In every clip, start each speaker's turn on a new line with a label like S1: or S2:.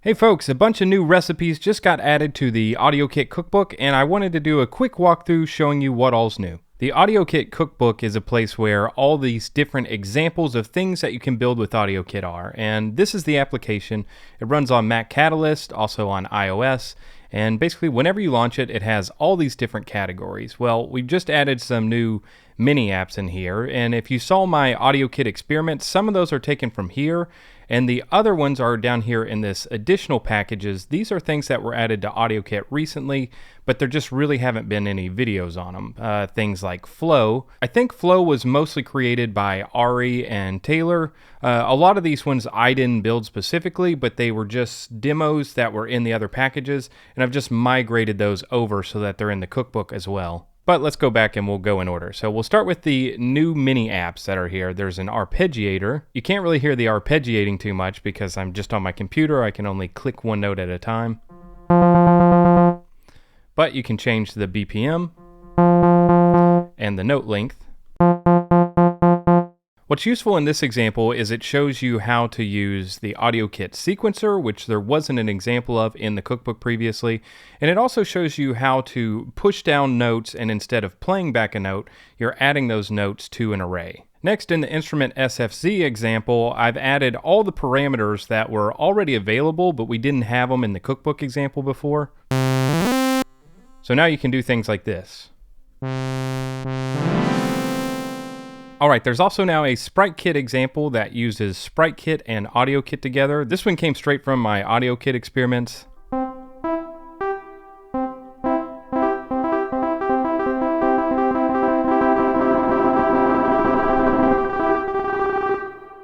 S1: Hey folks, a bunch of new recipes just got added to the AudioKit Cookbook, and I wanted to do a quick walkthrough showing you what all's new. The AudioKit Cookbook is a place where all these different examples of things that you can build with AudioKit are, and this is the application. It runs on Mac Catalyst, also on iOS, and basically whenever you launch it, it has all these different categories. Well, we've just added some new mini apps in here, and if you saw my AudioKit Experiments, some of those are taken from here, and the other ones are down here in this additional packages. These are things that were added to AudioKit recently, but there just really haven't been any videos on them. Things like Flow. I think Flow was mostly created by Ari and Taylor. A lot of these ones I didn't build specifically, but they were just demos that were in the other packages, and I've just migrated those over so that they're in the cookbook as well. But let's go back and we'll go in order. So we'll start with the new mini apps that are here. There's an Arpeggiator. You can't really hear the arpeggiating too much because I'm just on my computer. I can only click one note at a time. But you can change the BPM and the note length. What's useful in this example is it shows you how to use the AudioKit sequencer, which there wasn't an example of in the cookbook previously, and it also shows you how to push down notes, and instead of playing back a note, you're adding those notes to an array. Next, in the instrument SFZ example, I've added all the parameters that were already available, but we didn't have them in the cookbook example before. So now you can do things like this. Alright, there's also now a SpriteKit example that uses SpriteKit and AudioKit together. This one came straight from my AudioKit Experiments.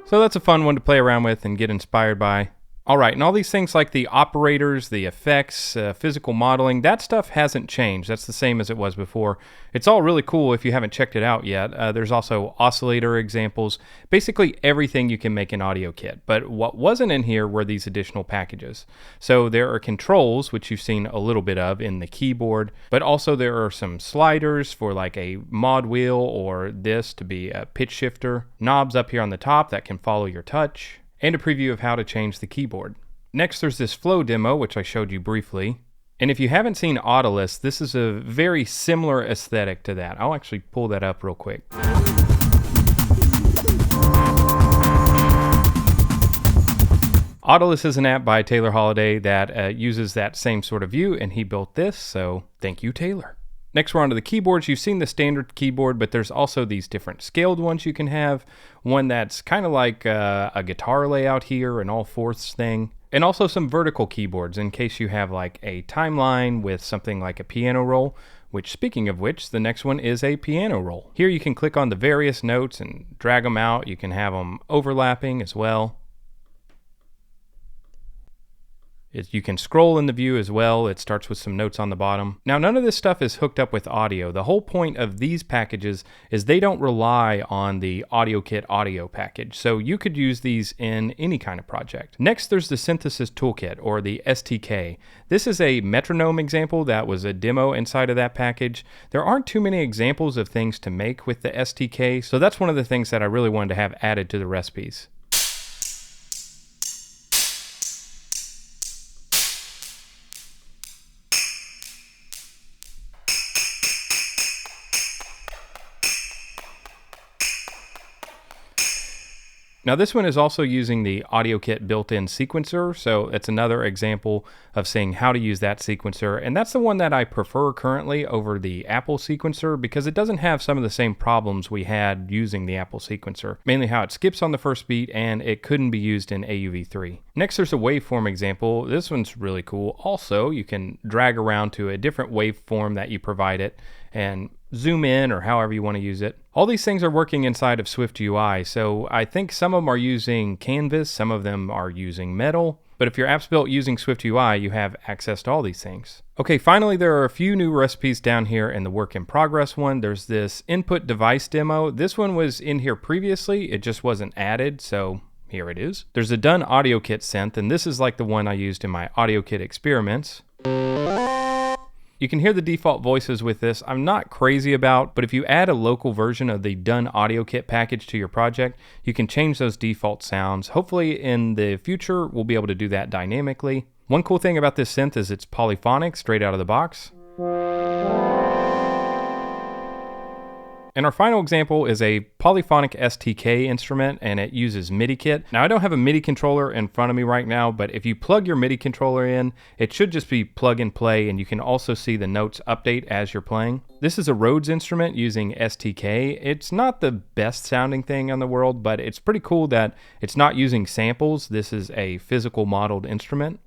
S1: So that's a fun one to play around with and get inspired by. Alright, and all these things like the operators, the effects, physical modeling, that stuff hasn't changed. That's the same as it was before. It's all really cool if you haven't checked it out yet. There's also oscillator examples, basically everything you can make in AudioKit. But what wasn't in here were these additional packages. So there are controls, which you've seen a little bit of in the keyboard, but also there are some sliders for like a mod wheel or this to be a pitch shifter, knobs up here on the top that can follow your touch, and a preview of how to change the keyboard. Next, there's this Flow demo, which I showed you briefly. And if you haven't seen Autolus, this is a very similar aesthetic to that. I'll actually pull that up real quick. Autolus is an app by Taylor Holiday that uses that same sort of view, and he built this, so thank you, Taylor. Next, we're onto the keyboards. You've seen the standard keyboard, but there's also these different scaled ones you can have. One that's kind of like a guitar layout here, an all-fourths thing. And also some vertical keyboards in case you have like a timeline with something like a piano roll, which, speaking of which, the next one is a piano roll. Here you can click on the various notes and drag them out. You can have them overlapping as well. You can scroll in the view as well. It starts with some notes on the bottom. Now, none of this stuff is hooked up with audio. The whole point of these packages is they don't rely on the AudioKit audio package, so you could use these in any kind of project. Next, there's the Synthesis Toolkit, or the STK. This is a metronome example that was a demo inside of that package. There aren't too many examples of things to make with the STK, so that's one of the things that I really wanted to have added to the recipes. Now this one is also using the AudioKit built-in sequencer, so it's another example of seeing how to use that sequencer, and that's the one that I prefer currently over the Apple sequencer because it doesn't have some of the same problems we had using the Apple sequencer, mainly how it skips on the first beat and it couldn't be used in AUV3. Next, there's a waveform example. This one's really cool. Also, you can drag around to a different waveform that you provide it and zoom in or however you want to use it. All these things are working inside of SwiftUI, so I think some of them are using Canvas, some of them are using Metal, but if your app's built using SwiftUI, you have access to all these things. Okay, finally, there are a few new recipes down here in the work in progress one. There's this input device demo. This one was in here previously, it just wasn't added, so here it is. There's a DunneAudioKit Synth, and this is like the one I used in my AudioKit Experiments. You can hear the default voices with this. I'm not crazy about, but if you add a local version of the DunneAudioKit package to your project, you can change those default sounds. Hopefully in the future, we'll be able to do that dynamically. One cool thing about this synth is it's polyphonic straight out of the box. And our final example is a Polyphonic STK instrument, and it uses MIDIKit. Now, I don't have a MIDI controller in front of me right now, but if you plug your MIDI controller in, it should just be plug and play, and you can also see the notes update as you're playing. This is a Rhodes instrument using STK. It's not the best sounding thing in the world, but it's pretty cool that it's not using samples. This is a physical modeled instrument.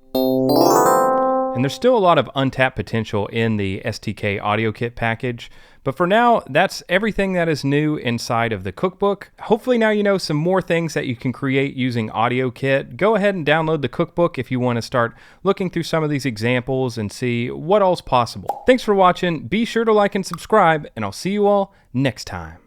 S1: And there's still a lot of untapped potential in the STK AudioKit package. But for now, that's everything that is new inside of the cookbook. Hopefully now you know some more things that you can create using AudioKit. Go ahead and download the cookbook if you want to start looking through some of these examples and see what all's possible. Thanks for watching. Be sure to like and subscribe, and I'll see you all next time.